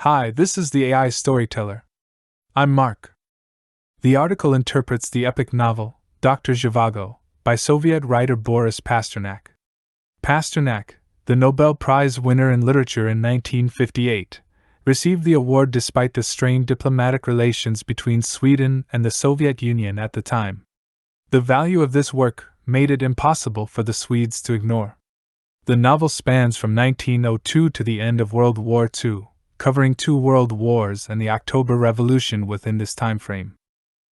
Hi, this is the AI Storyteller. I'm Mark. The article interprets the epic novel, Dr. Zhivago, by Soviet writer Boris Pasternak. Pasternak, the Nobel Prize winner in literature in 1958, received the award despite the strained diplomatic relations between Sweden and the Soviet Union at the time. The value of this work made it impossible for the Swedes to ignore. The novel spans from 1902 to the end of World War II, covering 2 world wars and the October Revolution within this time frame.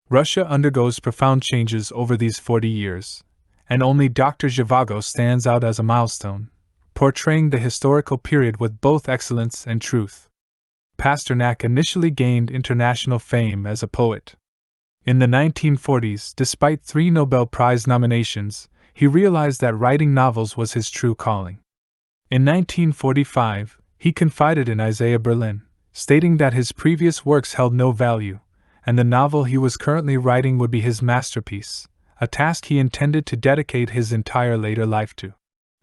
Russia undergoes profound changes over these 40 years, and only Dr. Zhivago stands out as a milestone, portraying the historical period with both excellence and truth. Pasternak initially gained international fame as a poet. In the 1940s, despite 3 Nobel Prize nominations, he realized that writing novels was his true calling. In 1945, he confided in Isaiah Berlin, stating that his previous works held no value, and the novel he was currently writing would be his masterpiece, a task he intended to dedicate his entire later life to.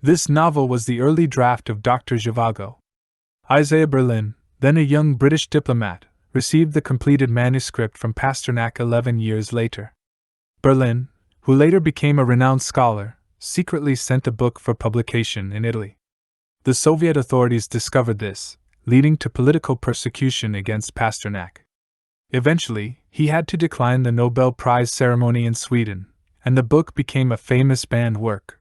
This novel was the early draft of Dr. Zhivago. Isaiah Berlin, then a young British diplomat, received the completed manuscript from Pasternak 11 years later. Berlin, who later became a renowned scholar, secretly sent the book for publication in Italy. The Soviet authorities discovered this, leading to political persecution against Pasternak. Eventually, he had to decline the Nobel Prize ceremony in Sweden, and the book became a famous banned work.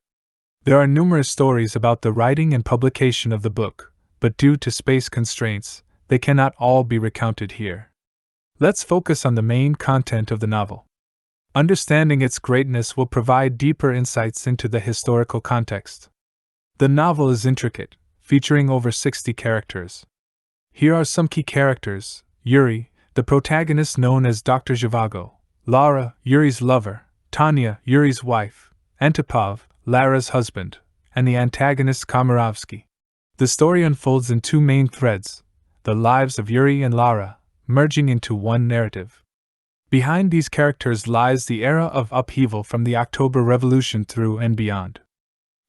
There are numerous stories about the writing and publication of the book, but due to space constraints, they cannot all be recounted here. Let's focus on the main content of the novel. Understanding its greatness will provide deeper insights into the historical context. The novel is intricate, featuring over 60 characters. Here are some key characters: Yuri, the protagonist known as Dr. Zhivago; Lara, Yuri's lover; Tanya, Yuri's wife; Antipov, Lara's husband; and the antagonist Komarovsky. The story unfolds in 2 main threads, the lives of Yuri and Lara, merging into one narrative. Behind these characters lies the era of upheaval from the October Revolution through and beyond.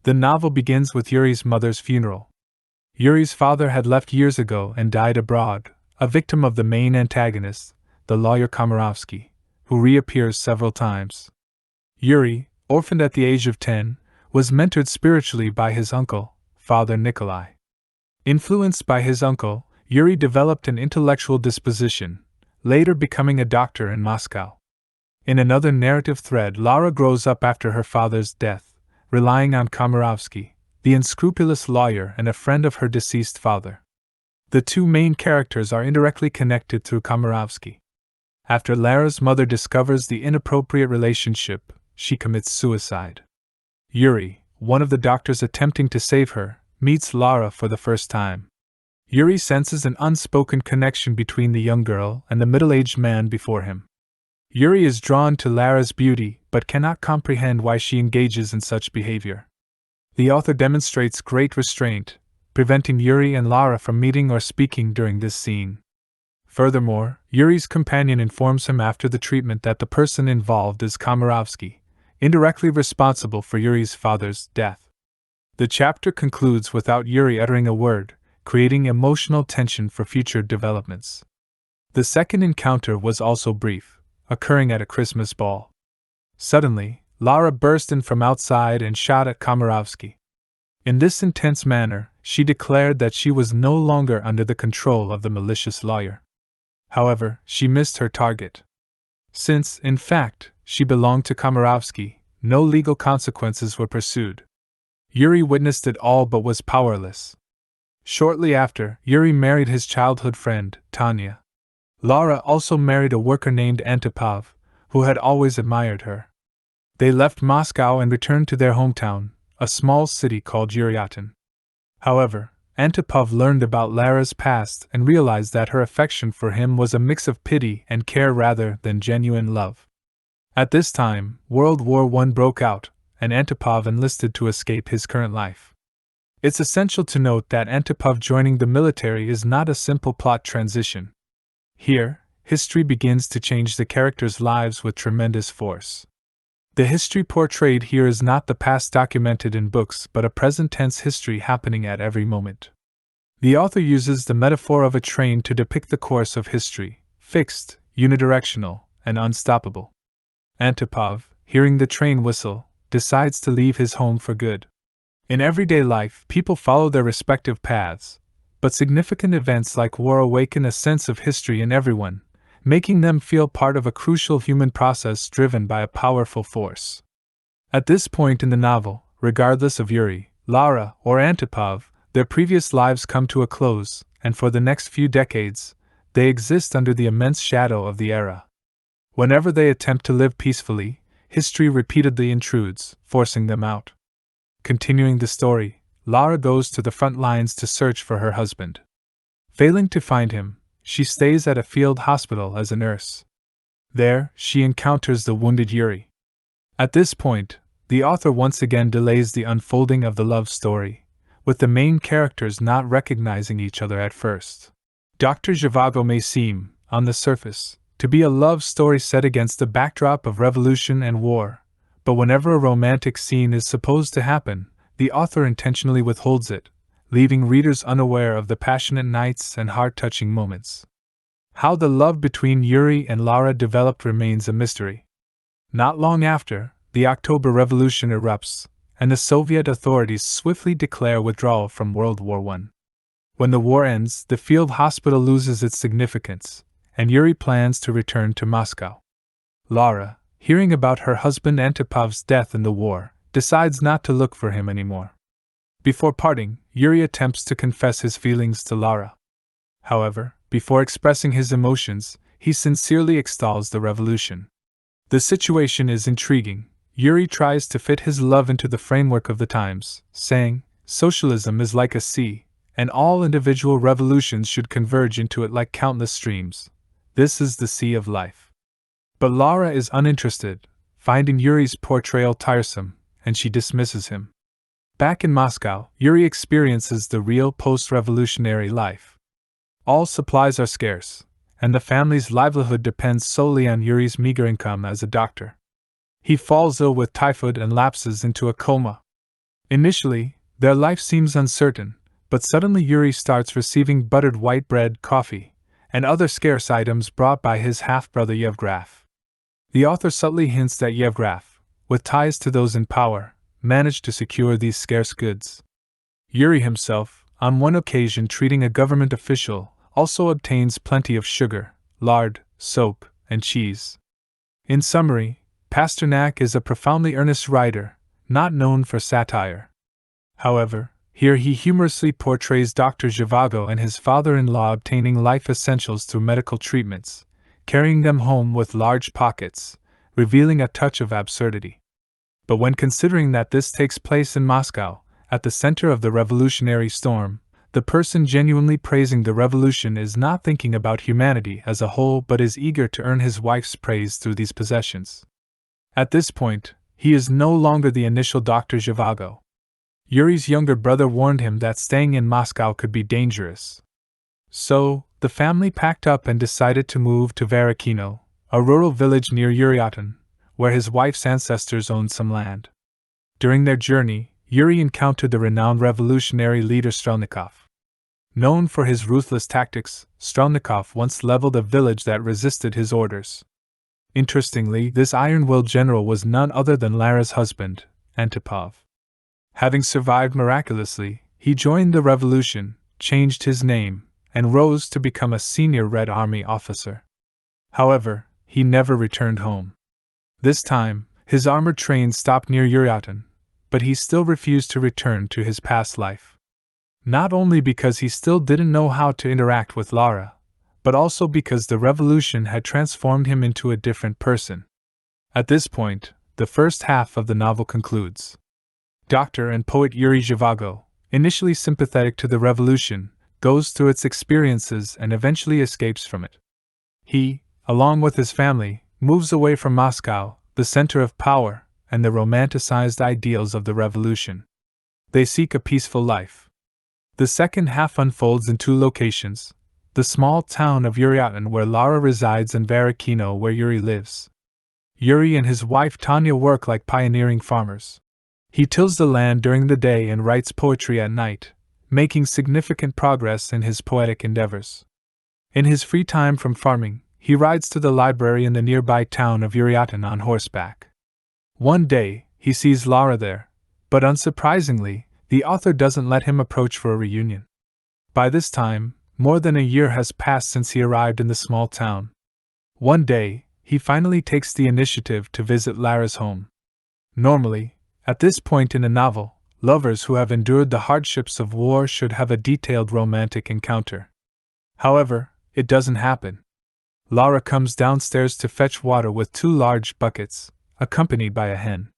The novel begins with Yuri's mother's funeral. Yuri's father had left years ago and died abroad, a victim of the main antagonist, the lawyer Komarovsky, who reappears several times. Yuri, orphaned at the age of 10, was mentored spiritually by his uncle, Father Nikolai. Influenced by his uncle, Yuri developed an intellectual disposition, later becoming a doctor in Moscow. In another narrative thread, Lara grows up after her father's death, relying on Komarovsky, the unscrupulous lawyer and a friend of her deceased father. The 2 main characters are indirectly connected through Komarovsky. After Lara's mother discovers the inappropriate relationship, she commits suicide. Yuri, one of the doctors attempting to save her, meets Lara for the first time. Yuri senses an unspoken connection between the young girl and the middle-aged man before him. Yuri is drawn to Lara's beauty but cannot comprehend why she engages in such behavior. The author demonstrates great restraint, preventing Yuri and Lara from meeting or speaking during this scene. Furthermore, Yuri's companion informs him after the treatment that the person involved is Komarovsky, indirectly responsible for Yuri's father's death. The chapter concludes without Yuri uttering a word, creating emotional tension for future developments. The second encounter was also brief, occurring at a Christmas ball. Suddenly, Lara burst in from outside and shot at Komarovsky. In this intense manner, she declared that she was no longer under the control of the malicious lawyer. However, she missed her target. Since, in fact, she belonged to Komarovsky, no legal consequences were pursued. Yuri witnessed it all but was powerless. Shortly after, Yuri married his childhood friend, Tanya. Lara also married a worker named Antipov, who had always admired her. They left Moscow and returned to their hometown, a small city called Yuriatin. However, Antipov learned about Lara's past and realized that her affection for him was a mix of pity and care rather than genuine love. At this time, World War I broke out, and Antipov enlisted to escape his current life. It's essential to note that Antipov joining the military is not a simple plot transition. Here, history begins to change the characters' lives with tremendous force. The history portrayed here is not the past documented in books but a present-tense history happening at every moment. The author uses the metaphor of a train to depict the course of history, fixed, unidirectional, and unstoppable. Antipov, hearing the train whistle, decides to leave his home for good. In everyday life, people follow their respective paths, but significant events like war awaken a sense of history in everyone, making them feel part of a crucial human process driven by a powerful force. At this point in the novel, regardless of Yuri, Lara, or Antipov, their previous lives come to a close, and for the next few decades, they exist under the immense shadow of the era. Whenever they attempt to live peacefully, history repeatedly intrudes, forcing them out. Continuing the story, Lara goes to the front lines to search for her husband. Failing to find him, she stays at a field hospital as a nurse. There, she encounters the wounded Yuri. At this point, the author once again delays the unfolding of the love story, with the main characters not recognizing each other at first. Dr. Zhivago may seem, on the surface, to be a love story set against the backdrop of revolution and war, but whenever a romantic scene is supposed to happen, the author intentionally withholds it, leaving readers unaware of the passionate nights and heart-touching moments. How the love between Yuri and Lara developed remains a mystery. Not long after, the October Revolution erupts, and the Soviet authorities swiftly declare withdrawal from World War I. When the war ends, the field hospital loses its significance, and Yuri plans to return to Moscow. Lara, hearing about her husband Antipov's death in the war, decides not to look for him anymore. Before parting, Yuri attempts to confess his feelings to Lara. However, before expressing his emotions, he sincerely extols the revolution. The situation is intriguing. Yuri tries to fit his love into the framework of the times, saying, "Socialism is like a sea, and all individual revolutions should converge into it like countless streams. This is the sea of life." But Lara is uninterested, finding Yuri's portrayal tiresome, and she dismisses him. Back in Moscow, Yuri experiences the real post-revolutionary life. All supplies are scarce, and the family's livelihood depends solely on Yuri's meager income as a doctor. He falls ill with typhoid and lapses into a coma. Initially, their life seems uncertain, but suddenly Yuri starts receiving buttered white bread, coffee, and other scarce items brought by his half-brother Yevgraf. The author subtly hints that Yevgraf, with ties to those in power, managed to secure these scarce goods. Yuri himself, on one occasion treating a government official, also obtains plenty of sugar, lard, soap, and cheese. In summary, Pasternak is a profoundly earnest writer, not known for satire. However, here he humorously portrays Dr. Zhivago and his father-in-law obtaining life essentials through medical treatments, carrying them home with large pockets, revealing a touch of absurdity. But when considering that this takes place in Moscow, at the center of the revolutionary storm, the person genuinely praising the revolution is not thinking about humanity as a whole but is eager to earn his wife's praise through these possessions. At this point, he is no longer the initial Dr. Zhivago. Yuri's younger brother warned him that staying in Moscow could be dangerous. So, the family packed up and decided to move to Varakino, a rural village near Yuriatin, where his wife's ancestors owned some land. During their journey, Yuri encountered the renowned revolutionary leader Strelnikov. Known for his ruthless tactics, Strelnikov once leveled a village that resisted his orders. Interestingly, this iron-willed general was none other than Lara's husband, Antipov. Having survived miraculously, he joined the revolution, changed his name, and rose to become a senior Red Army officer. However, he never returned home. This time, his armored train stopped near Yuriatin, but he still refused to return to his past life. Not only because he still didn't know how to interact with Lara, but also because the revolution had transformed him into a different person. At this point, the first half of the novel concludes. Doctor and poet Yuri Zhivago, initially sympathetic to the revolution, goes through its experiences and eventually escapes from it. He, along with his family, moves away from Moscow, the center of power, and the romanticized ideals of the revolution. They seek a peaceful life. The second half unfolds in two locations: the small town of Yuriatin where Lara resides and Varakino where Yuri lives. Yuri and his wife Tanya work like pioneering farmers. He tills the land during the day and writes poetry at night, making significant progress in his poetic endeavors. In his free time from farming, he rides to the library in the nearby town of Yuri on horseback. One day, he sees Lara there, but unsurprisingly, the author doesn't let him approach for a reunion. By this time, more than a year has passed since he arrived in the small town. One day, he finally takes the initiative to visit Lara's home. Normally, at this point in a novel, lovers who have endured the hardships of war should have a detailed romantic encounter. However, it doesn't happen. Lara comes downstairs to fetch water with 2 large buckets, accompanied by a hen.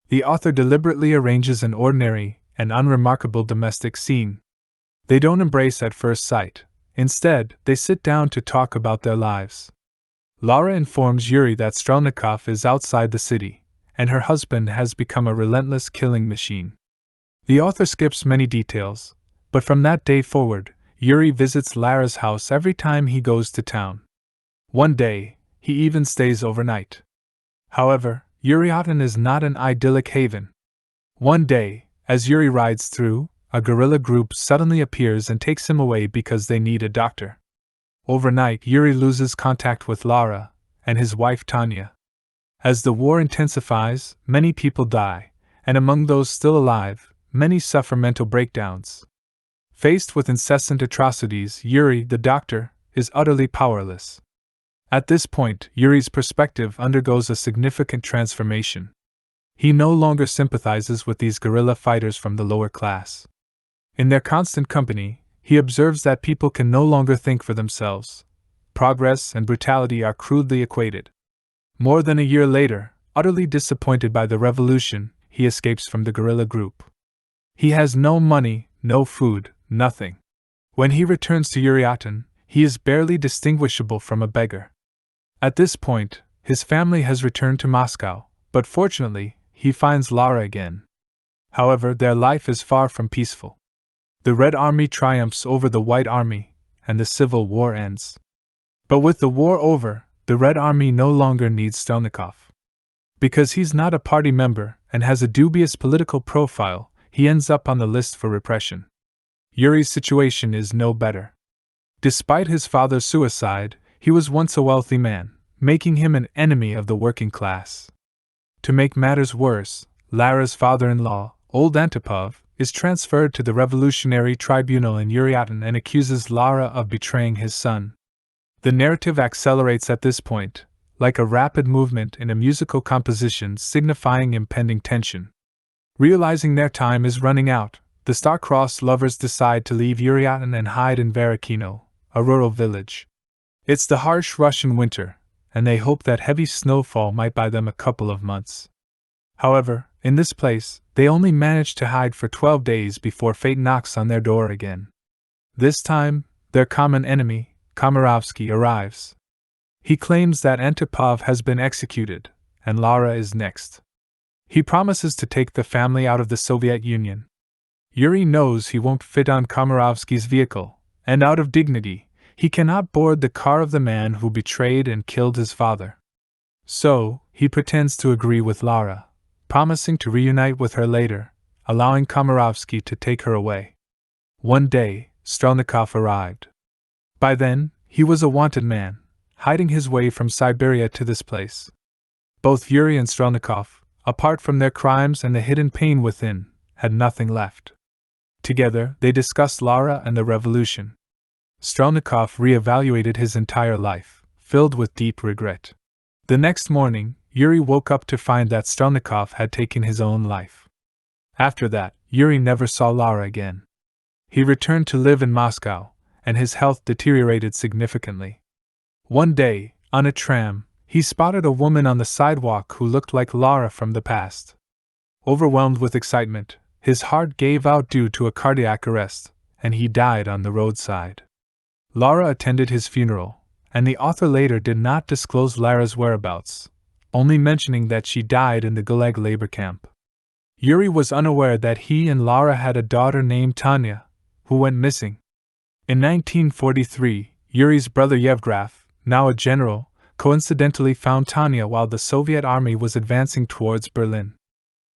The author deliberately arranges an ordinary and unremarkable domestic scene. They don't embrace at first sight. Instead, they sit down to talk about their lives. Lara informs Yuri that Strelnikov is outside the city, and her husband has become a relentless killing machine. The author skips many details, but from that day forward, Yuri visits Lara's house every time he goes to town. One day, he even stays overnight. However, Yuri is not an idyllic haven. One day, as Yuri rides through, a guerrilla group suddenly appears and takes him away because they need a doctor. Overnight, Yuri loses contact with Lara and his wife Tanya. As the war intensifies, many people die, and among those still alive, many suffer mental breakdowns. Faced with incessant atrocities, Yuri, the doctor, is utterly powerless. At this point, Yuri's perspective undergoes a significant transformation. He no longer sympathizes with these guerrilla fighters from the lower class. In their constant company, he observes that people can no longer think for themselves. Progress and brutality are crudely equated. More than a year later, utterly disappointed by the revolution, he escapes from the guerrilla group. He has no money, no food, nothing. When he returns to Yuriatin, he is barely distinguishable from a beggar. At this point, his family has returned to Moscow, but fortunately, he finds Lara again. However, their life is far from peaceful. The Red Army triumphs over the White Army, and the Civil War ends. But with the war over, the Red Army no longer needs Strelnikov. Because he's not a party member and has a dubious political profile, he ends up on the list for repression. Yuri's situation is no better. Despite his father's suicide, he was once a wealthy man, making him an enemy of the working class. To make matters worse, Lara's father-in-law, old Antipov, is transferred to the Revolutionary Tribunal in Yuriatin and accuses Lara of betraying his son. The narrative accelerates at this point, like a rapid movement in a musical composition signifying impending tension. Realizing their time is running out, the star-crossed lovers decide to leave Yuriatin and hide in Varakino, a rural village. It's the harsh Russian winter, and they hope that heavy snowfall might buy them a couple of months. However, in this place, they only manage to hide for 12 days before fate knocks on their door again. This time, their common enemy, Komarovsky, arrives. He claims that Antipov has been executed, and Lara is next. He promises to take the family out of the Soviet Union. Yuri knows he won't fit on Komarovsky's vehicle, and out of dignity, he cannot board the car of the man who betrayed and killed his father. So, he pretends to agree with Lara, promising to reunite with her later, allowing Komarovsky to take her away. One day, Strelnikov arrived. By then, he was a wanted man, hiding his way from Siberia to this place. Both Yuri and Strelnikov, apart from their crimes and the hidden pain within, had nothing left. Together, they discussed Lara and the revolution. Strelnikov re-evaluated his entire life, filled with deep regret. The next morning, Yuri woke up to find that Strelnikov had taken his own life. After that, Yuri never saw Lara again. He returned to live in Moscow, and his health deteriorated significantly. One day, on a tram, he spotted a woman on the sidewalk who looked like Lara from the past. Overwhelmed with excitement, his heart gave out due to a cardiac arrest, and he died on the roadside. Lara attended his funeral, and the author later did not disclose Lara's whereabouts, only mentioning that she died in the Gulag labor camp. Yuri was unaware that he and Lara had a daughter named Tanya, who went missing. In 1943, Yuri's brother Yevgraf, now a general, coincidentally found Tanya while the Soviet army was advancing towards Berlin.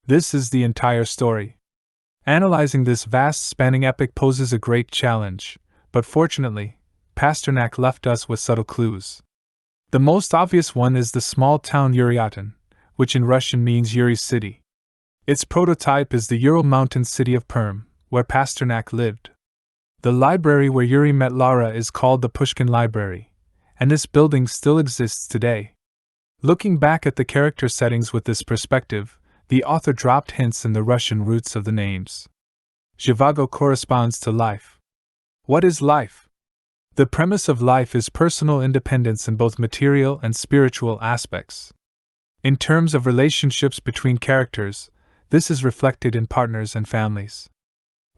This is the entire story. Analyzing this vast spanning epic poses a great challenge, but fortunately, Pasternak left us with subtle clues. The most obvious one is the small town Yuriatan, which in Russian means Yuri's city. Its prototype is the Ural mountain city of Perm, where Pasternak lived. The library where Yuri met Lara is called the Pushkin Library, and this building still exists today. Looking back at the character settings with this perspective, the author dropped hints in the Russian roots of the names. Zhivago corresponds to life. What is life? The premise of life is personal independence in both material and spiritual aspects. In terms of relationships between characters, this is reflected in partners and families.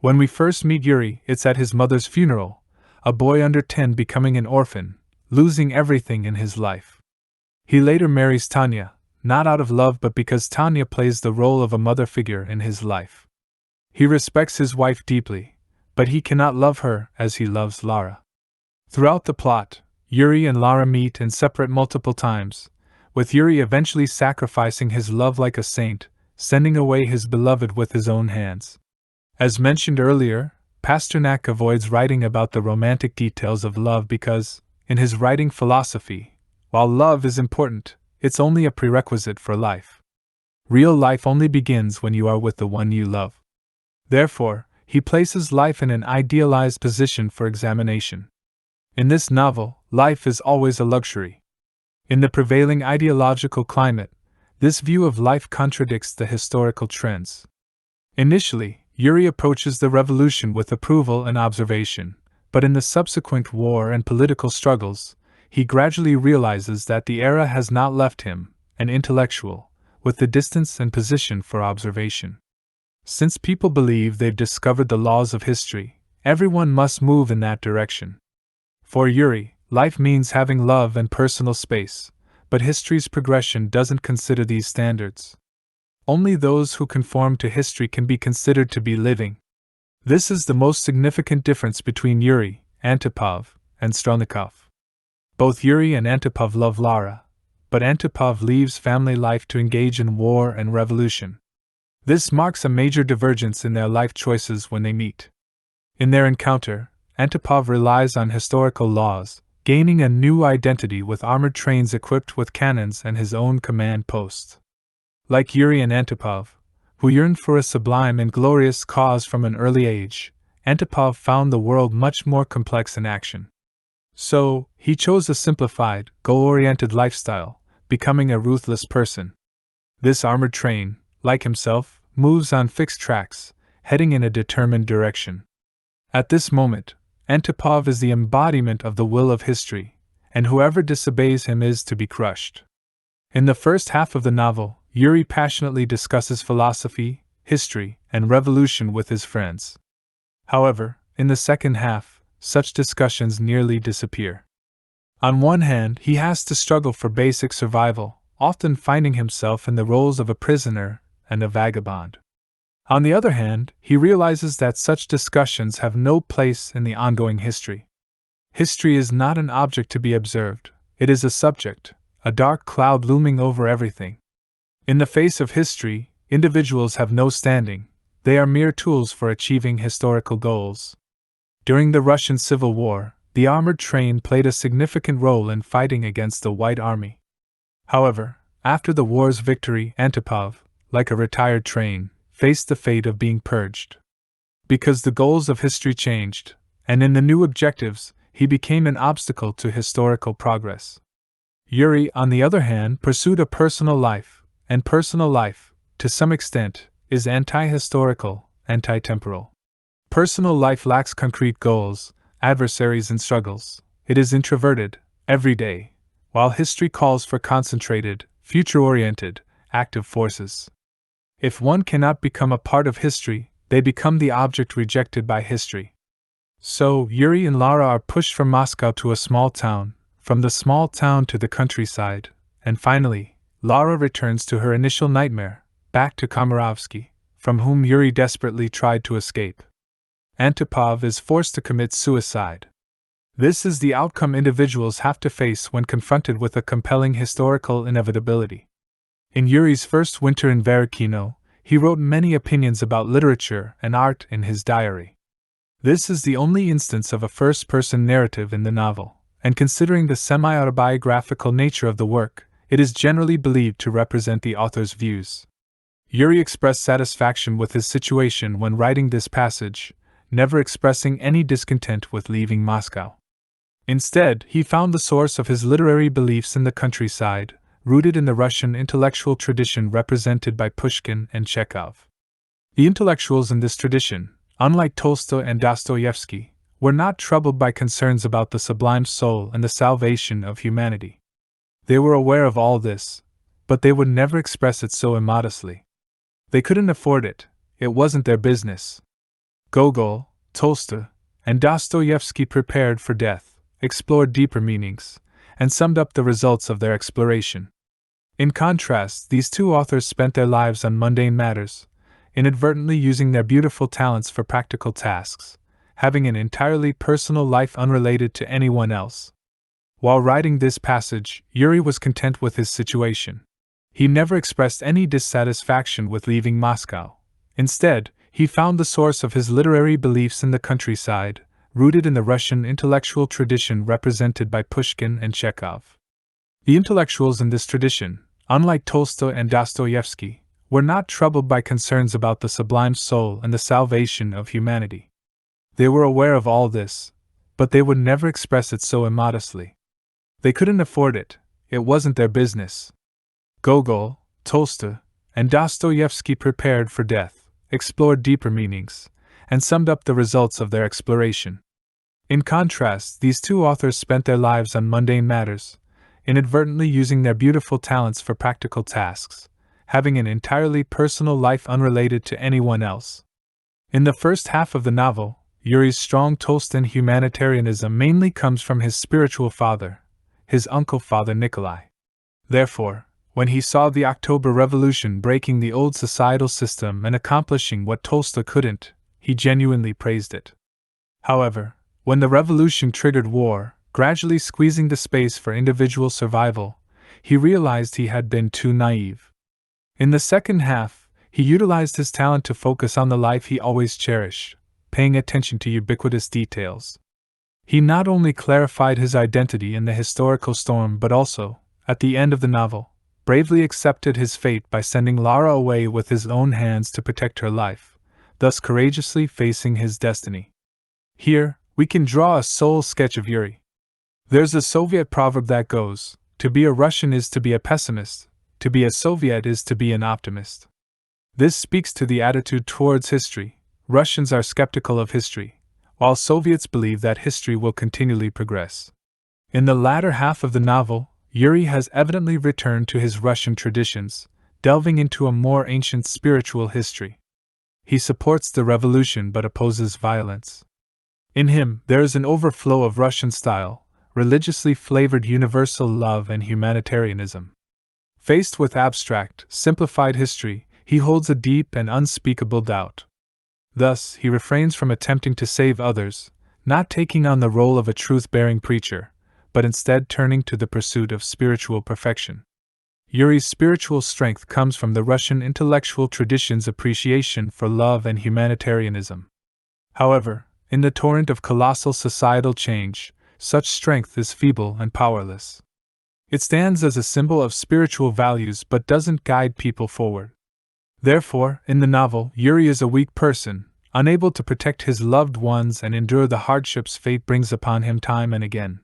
When we first meet Yuri, it's at his mother's funeral, a boy under 10 becoming an orphan, losing everything in his life. He later marries Tanya, not out of love but because Tanya plays the role of a mother figure in his life. He respects his wife deeply, but he cannot love her as he loves Lara. Throughout the plot, Yuri and Lara meet and separate multiple times, with Yuri eventually sacrificing his love like a saint, sending away his beloved with his own hands. As mentioned earlier, Pasternak avoids writing about the romantic details of love because, in his writing philosophy, while love is important, it's only a prerequisite for life. Real life only begins when you are with the one you love. Therefore, he places life in an idealized position for examination. In this novel, life is always a luxury. In the prevailing ideological climate, this view of life contradicts the historical trends. Initially, Yuri approaches the revolution with approval and observation, but in the subsequent war and political struggles, he gradually realizes that the era has not left him, an intellectual, with the distance and position for observation. Since people believe they've discovered the laws of history, everyone must move in that direction. For Yuri, life means having love and personal space, but history's progression doesn't consider these standards. Only those who conform to history can be considered to be living. This is the most significant difference between Yuri, Antipov, and Strelnikov. Both Yuri and Antipov love Lara, but Antipov leaves family life to engage in war and revolution. This marks a major divergence in their life choices when they meet. In their encounter, Antipov relies on historical laws, gaining a new identity with armored trains equipped with cannons and his own command post. Like Yuri and Antipov, who yearned for a sublime and glorious cause from an early age, Antipov found the world much more complex in action. So, he chose a simplified, goal-oriented lifestyle, becoming a ruthless person. This armored train, like himself, moves on fixed tracks, heading in a determined direction. At this moment, Antipov is the embodiment of the will of history, and whoever disobeys him is to be crushed. In the first half of the novel, Yuri passionately discusses philosophy, history, and revolution with his friends. However, in the second half, such discussions nearly disappear. On one hand, he has to struggle for basic survival, often finding himself in the roles of a prisoner and a vagabond. On the other hand, he realizes that such discussions have no place in the ongoing history. History is not an object to be observed, it is a subject, a dark cloud looming over everything. In the face of history, individuals have no standing, they are mere tools for achieving historical goals. During the Russian Civil War, the armored train played a significant role in fighting against the White Army. However, after the war's victory, Antipov, like a retired train, faced the fate of being purged. Because the goals of history changed, and in the new objectives, he became an obstacle to historical progress. Yuri, on the other hand, pursued a personal life, and personal life, to some extent, is anti-historical, anti-temporal. Personal life lacks concrete goals, adversaries and struggles. It is introverted, everyday, while history calls for concentrated, future-oriented, active forces. If one cannot become a part of history, they become the object rejected by history. So, Yuri and Lara are pushed from Moscow to a small town, from the small town to the countryside, and finally, Lara returns to her initial nightmare, back to Komarovsky, from whom Yuri desperately tried to escape. Antipov is forced to commit suicide. This is the outcome individuals have to face when confronted with a compelling historical inevitability. In Yuri's first winter in Verikino, he wrote many opinions about literature and art in his diary. This is the only instance of a first-person narrative in the novel, and considering the semi-autobiographical nature of the work, it is generally believed to represent the author's views. Yuri expressed satisfaction with his situation when writing this passage, never expressing any discontent with leaving Moscow. Instead, he found the source of his literary beliefs in the countryside, rooted in the Russian intellectual tradition represented by Pushkin and Chekhov. The intellectuals in this tradition, unlike Tolstoy and Dostoevsky, were not troubled by concerns about the sublime soul and the salvation of humanity. They were aware of all this, but they would never express it so immodestly. They couldn't afford it, it wasn't their business. Gogol, Tolstoy, and Dostoevsky prepared for death, explored deeper meanings, and summed up the results of their exploration. In contrast, these two authors spent their lives on mundane matters, inadvertently using their beautiful talents for practical tasks, having an entirely personal life unrelated to anyone else. While writing this passage, Yuri was content with his situation. He never expressed any dissatisfaction with leaving Moscow. Instead, he found the source of his literary beliefs in the countryside, rooted in the Russian intellectual tradition represented by Pushkin and Chekhov. The intellectuals in this tradition, unlike Tolstoy and Dostoevsky, were not troubled by concerns about the sublime soul and the salvation of humanity. They were aware of all this, but they would never express it so immodestly. They couldn't afford it, it wasn't their business. Gogol, Tolstoy, and Dostoevsky prepared for death, explored deeper meanings, and summed up the results of their exploration. In contrast, these two authors spent their lives on mundane matters, inadvertently using their beautiful talents for practical tasks, having an entirely personal life unrelated to anyone else. In the first half of the novel, Yuri's strong Tolstoyan humanitarianism mainly comes from his spiritual father, his uncle Father Nikolai. Therefore, when he saw the October Revolution breaking the old societal system and accomplishing what Tolstoy couldn't, he genuinely praised it. However, when the revolution triggered war, gradually squeezing the space for individual survival, he realized he had been too naive. In the second half, he utilized his talent to focus on the life he always cherished, paying attention to ubiquitous details. He not only clarified his identity in the historical storm but also, at the end of the novel, bravely accepted his fate by sending Lara away with his own hands to protect her life, thus courageously facing his destiny. Here, we can draw a soul sketch of Yuri. There's a Soviet proverb that goes, "To be a Russian is to be a pessimist, to be a Soviet is to be an optimist." This speaks to the attitude towards history. Russians are skeptical of history, while Soviets believe that history will continually progress. In the latter half of the novel, Yuri has evidently returned to his Russian traditions, delving into a more ancient spiritual history. He supports the revolution but opposes violence. In him, there is an overflow of Russian-style, religiously flavored universal love and humanitarianism. Faced with abstract, simplified history, he holds a deep and unspeakable doubt. Thus, he refrains from attempting to save others, not taking on the role of a truth-bearing preacher, but instead turning to the pursuit of spiritual perfection. Yuri's spiritual strength comes from the Russian intellectual tradition's appreciation for love and humanitarianism. However, in the torrent of colossal societal change, such strength is feeble and powerless. It stands as a symbol of spiritual values but doesn't guide people forward. Therefore, in the novel, Yuri is a weak person, unable to protect his loved ones and endure the hardships fate brings upon him time and again.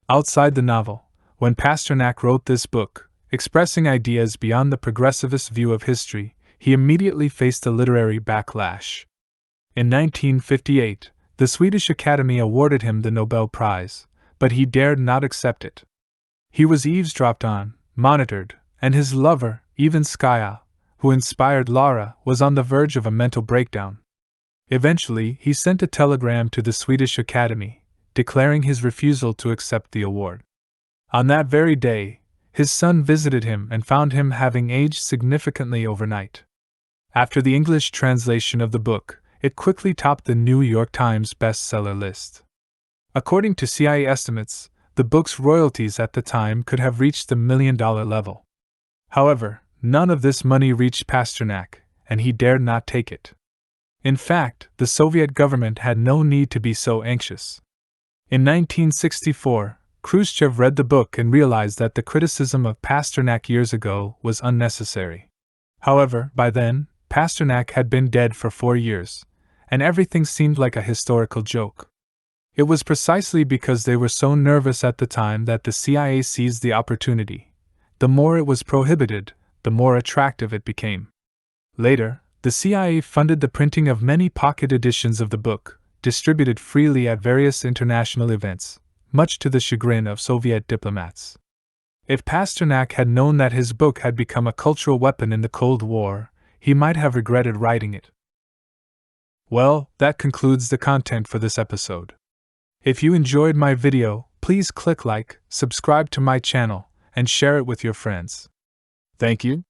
Outside the novel, when Pasternak wrote this book, expressing ideas beyond the progressivist view of history, he immediately faced a literary backlash. In 1958, the Swedish Academy awarded him the Nobel Prize, but he dared not accept it. He was eavesdropped on, monitored, and his lover, Ivanskaya, who inspired Lara, was on the verge of a mental breakdown. Eventually, he sent a telegram to the Swedish Academy, declaring his refusal to accept the award. On that very day, his son visited him and found him having aged significantly overnight. After the English translation of the book, it quickly topped the New York Times bestseller list. According to CIA estimates, the book's royalties at the time could have reached the $1 million level. However, none of this money reached Pasternak, and he dared not take it. In fact, the Soviet government had no need to be so anxious. In 1964, Khrushchev read the book and realized that the criticism of Pasternak years ago was unnecessary. However, by then, Pasternak had been dead for 4 years, and everything seemed like a historical joke. It was precisely because they were so nervous at the time that the CIA seized the opportunity. The more it was prohibited, the more attractive it became. Later, the CIA funded the printing of many pocket editions of the book, distributed freely at various international events, much to the chagrin of Soviet diplomats. If Pasternak had known that his book had become a cultural weapon in the Cold War, he might have regretted writing it. Well, that concludes the content for this episode. If you enjoyed my video, please click like, subscribe to my channel, and share it with your friends. Thank you.